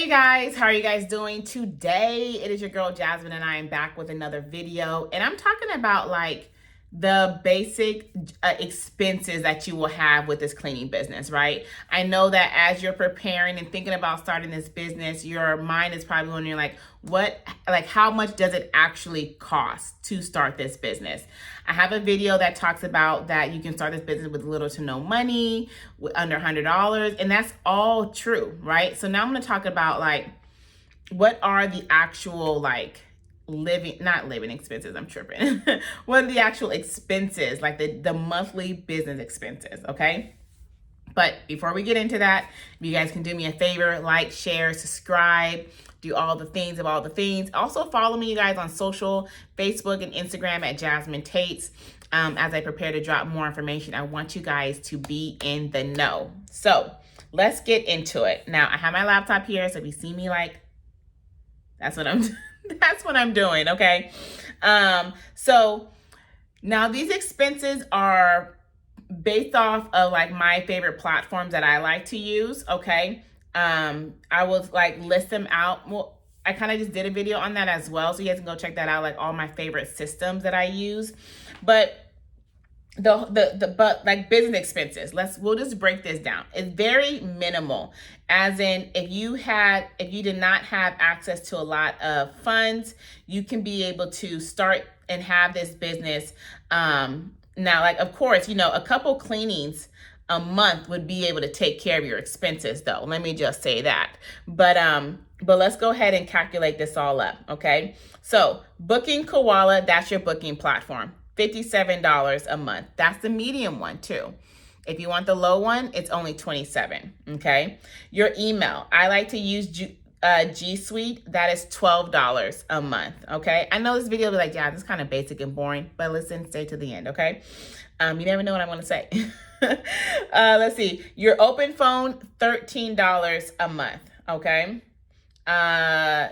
Hey you guys, how are you guys doing today? It is your girl Jasmine and I am back with another video, and I'm talking about like the basic expenses that you will have with this cleaning business, right? I know that as you're preparing and thinking about starting this business, your mind is probably wondering like how much does it actually cost to start this business? I have a video that talks about that you can start this business with little to no money, with under $100, and that's all true, right? So now I'm going to talk about like what are the actual like not living expenses, I'm tripping. What are the actual expenses, like the monthly business expenses, okay? But before we get into that, if you guys can do me a favor, like, share, subscribe, do all the things of all the things. Also follow me, you guys, on social, Facebook and Instagram at Jasmine Tates. As I prepare to drop more information, I want you guys to be in the know. So let's get into it. Now, I have my laptop here, so if you see me like, that's what I'm doing, okay? So now these expenses are based off of like my favorite platforms that I like to use, okay? I will like list them out. Well, I kind of just did a video on that as well, so you guys can go check that out, like all my favorite systems that I use. But but like business expenses, we'll just break this down. It's very minimal, as in if you did not have access to a lot of funds, you can be able to start and have this business. Now, like, of course, a couple cleanings a month would be able to take care of your expenses, though. Let me just say that. But let's go ahead and calculate this all up, okay? So Booking Koala, that's your booking platform. $57 a month. That's the medium one too. If you want the low one, it's only $27, okay? Your email, I like to use G Suite. That is $12 a month, okay? I know this video will be like, yeah, this is kind of basic and boring, but listen, stay to the end, okay? You never know what I'm going to say. Let's see. Your open phone, $13 a month, okay?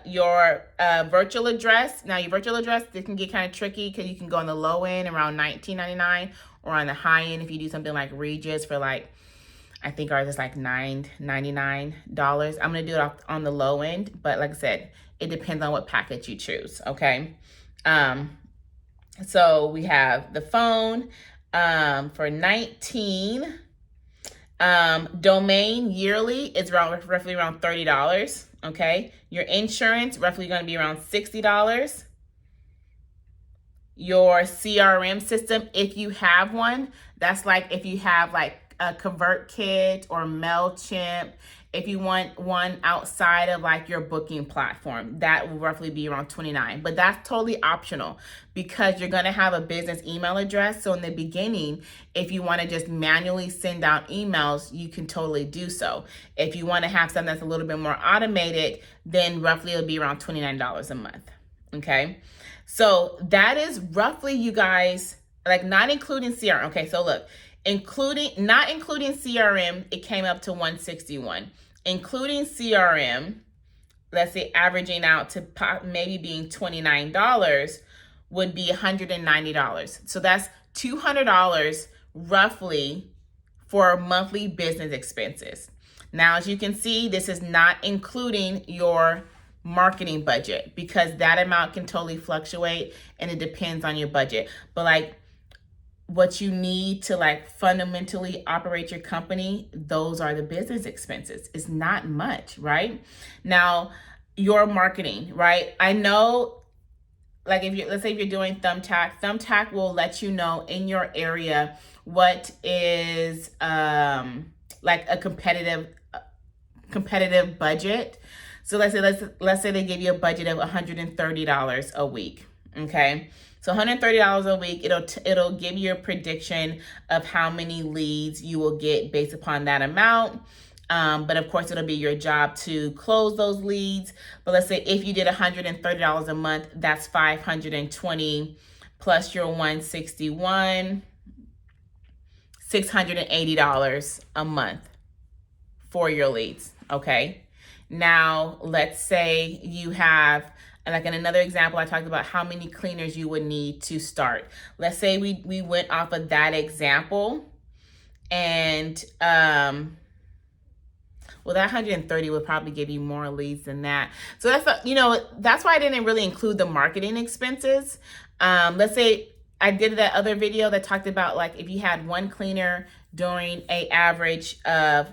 Your virtual address. Now, your virtual address, this can get kind of tricky because you can go on the low end around $19.99, or on the high end if you do something like Regis for like, I think ours is like $9.99. I'm going to do it on the low end, but like I said, it depends on what package you choose, okay? So we have the phone for $19. Domain yearly is roughly around $30, okay? Your insurance, roughly going to be around $60. Your CRM system, if you have one, that's like if you have like a ConvertKit or MailChimp, if you want one outside of like your booking platform, that will roughly be around $29. But that's totally optional because you're going to have a business email address. So in the beginning, if you want to just manually send out emails, you can totally do so. If you want to have something that's a little bit more automated, then roughly it'll be around $29 a month. Okay. So that is roughly, you guys, like not including CRM. Okay. So look, not including CRM, it came up to $161. Including CRM, let's say averaging out to maybe being $29 would be $190. So that's $200 roughly for monthly business expenses. Now, as you can see, this is not including your marketing budget because that amount can totally fluctuate and it depends on your budget. But like, what you need to like fundamentally operate your company, those are the business expenses. It's not much, right? Now, your marketing, right? I know, like let's say if you're doing Thumbtack will let you know in your area what is like a competitive budget. So let's say they give you a budget of $130 a week, okay? So $130 a week, it'll give you a prediction of how many leads you will get based upon that amount. But of course, it'll be your job to close those leads. But let's say if you did $130 a month, that's $520 plus your $161, $680 a month for your leads, okay? Now, let's say you have, like in another example, I talked about how many cleaners you would need to start. Let's say we went off of that example and, well, Well, that 130 would probably give you more leads than that. So that's why I didn't really include the marketing expenses. Let's say I did that other video that talked about like if you had one cleaner doing a average of,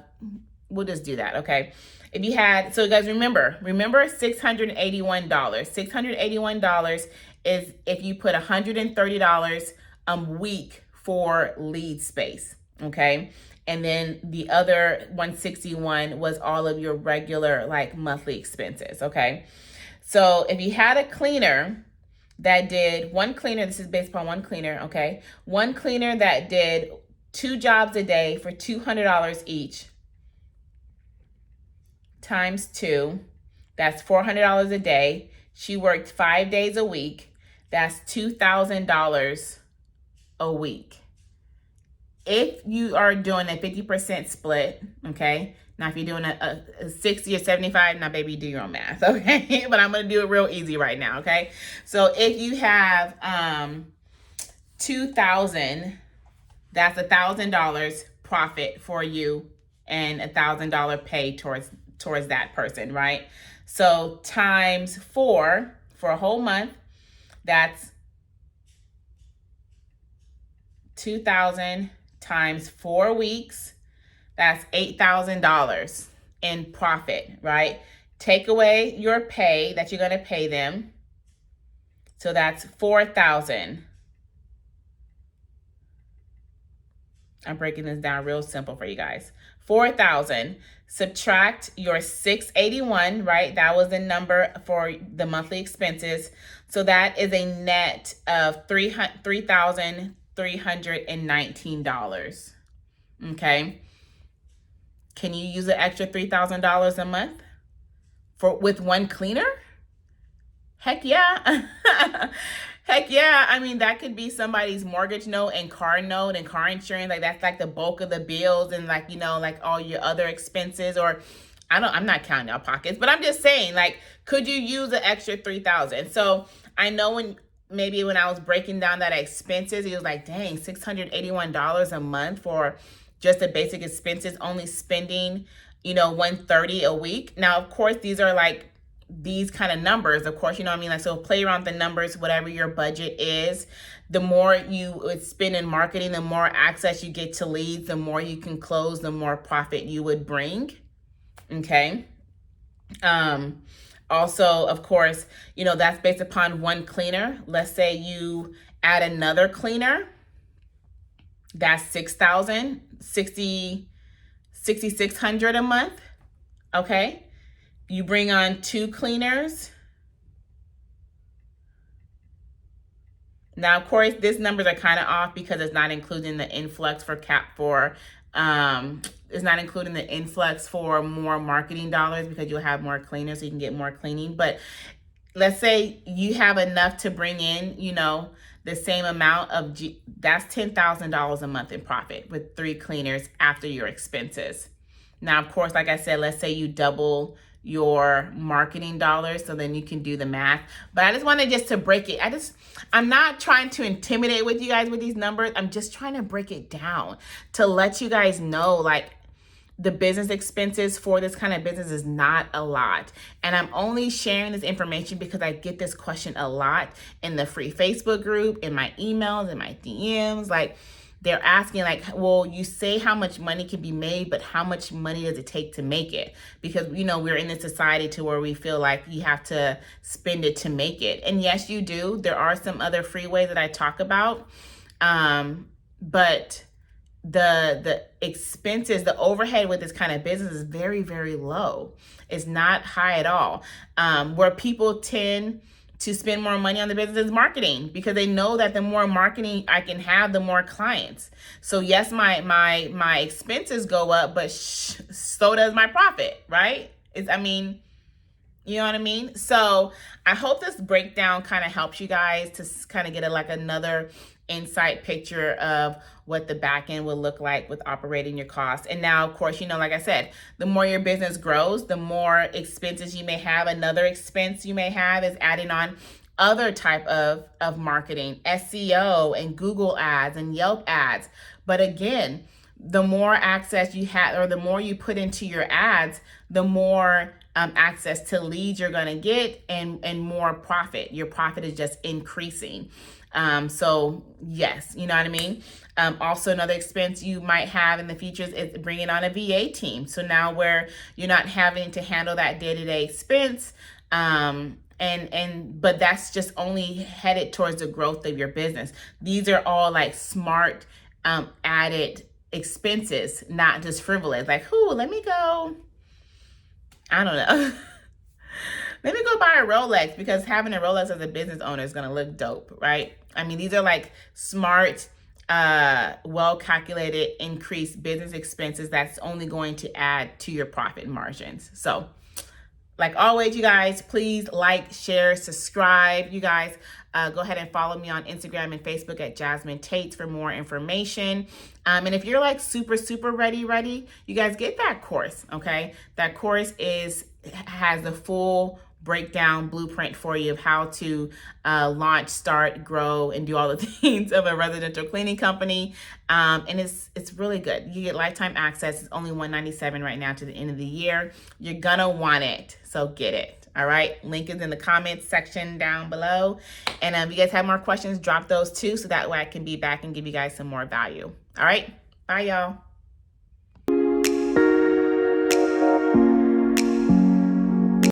we'll just do that, okay? If you had, so guys, remember $681. $681 is if you put $130 a week for lead space, okay? And then the other 161 was all of your regular like monthly expenses, okay? So if you had a cleaner that did this is based upon one cleaner, okay? One cleaner that did 2 jobs a day for $200 each, times 2, that's $400 a day. She worked 5 days a week. That's $2,000 a week. If you are doing a 50% split, okay? Now, if you're doing a 60 or 75, now baby, do your own math, okay? But I'm gonna do it real easy right now, okay? So if you have 2,000, that's $1,000 profit for you and $1,000 pay towards that person, right? So times 4 for a whole month, that's 2,000 times 4 weeks, that's $8,000 in profit, right? Take away your pay that you're gonna pay them. So that's 4,000. I'm breaking this down real simple for you guys. 4,000, subtract your 681, right? That was the number for the monthly expenses. So that is a net of $3,319, okay? Can you use an extra $3,000 a month with one cleaner? Heck yeah. Heck yeah. I mean, that could be somebody's mortgage note and car insurance. Like that's like the bulk of the bills and like, like all your other expenses, or I'm not counting out pockets, but I'm just saying, like, could you use an extra 3,000? So I know when I was breaking down that expenses, it was like, dang, $681 a month for just the basic expenses, only spending, $130 a week. Now, of course, these are like these kind of numbers, of course, like, so play around with the numbers, whatever your budget is. The more you would spend in marketing, the more access you get to leads, the more you can close, the more profit you would bring. Okay. Also, of course, that's based upon one cleaner. Let's say you add another cleaner, that's 6,600 a month. Okay. You bring on 2 cleaners. Now, of course, these numbers are kind of off because it's not including the influx it's not including the influx for more marketing dollars because you'll have more cleaners so you can get more cleaning. But let's say you have enough to bring in, the same amount of, that's $10,000 a month in profit with 3 cleaners after your expenses. Now, of course, like I said, let's say you double your marketing dollars, so then you can do the math. But I just wanted to break it. I'm not trying to intimidate with you guys with these numbers. I'm just trying to break it down to let you guys know, like, the business expenses for this kind of business is not a lot. And I'm only sharing this information because I get this question a lot in the free Facebook group, in my emails, in my DMs. Like, they're asking, like, well, you say how much money can be made, but how much money does it take to make it? Because, we're in a society to where we feel like you have to spend it to make it. And yes, you do. There are some other free ways that I talk about. But the expenses, the overhead with this kind of business is very, very low. It's not high at all. Where people tend to spend more money on the business is marketing, because they know that the more marketing I can have, the more clients. So yes, my expenses go up, but so does my profit, right? You know what I mean? So I hope this breakdown kind of helps you guys to kind of get another insight picture of what the back end will look like with operating your costs. And now, of course, like I said, the more your business grows, the more expenses you may have. Another expense you may have is adding on other type of marketing, SEO and Google ads and Yelp ads. But again, the more access you have, or the more you put into your ads, the more access to leads you're going to get, and more profit. Your profit is just increasing. So yes, you know what I mean? Also, another expense you might have in the futures is bringing on a VA team. So now where you're not having to handle that day-to-day expense, but that's just only headed towards the growth of your business. These are all like smart added expenses, not just frivolous. Like, let me go, I don't know. Let me go buy a Rolex, because having a Rolex as a business owner is going to look dope, right? I mean, these are like smart, well-calculated increased business expenses that's only going to add to your profit margins. So like always, you guys, please like, share, subscribe. You guys, go ahead and follow me on Instagram and Facebook at Jasmine Tates for more information. And if you're like super ready, you guys get that course, okay? That course has the full breakdown blueprint for you of how to launch, start, grow, and do all the things of a residential cleaning company. And it's really good. You get lifetime access. It's only $197 right now to the end of the year. You're gonna want it, so get it. All right, link is in the comments section down below. And if you guys have more questions, drop those too, so that way I can be back and give you guys some more value. All right, bye y'all.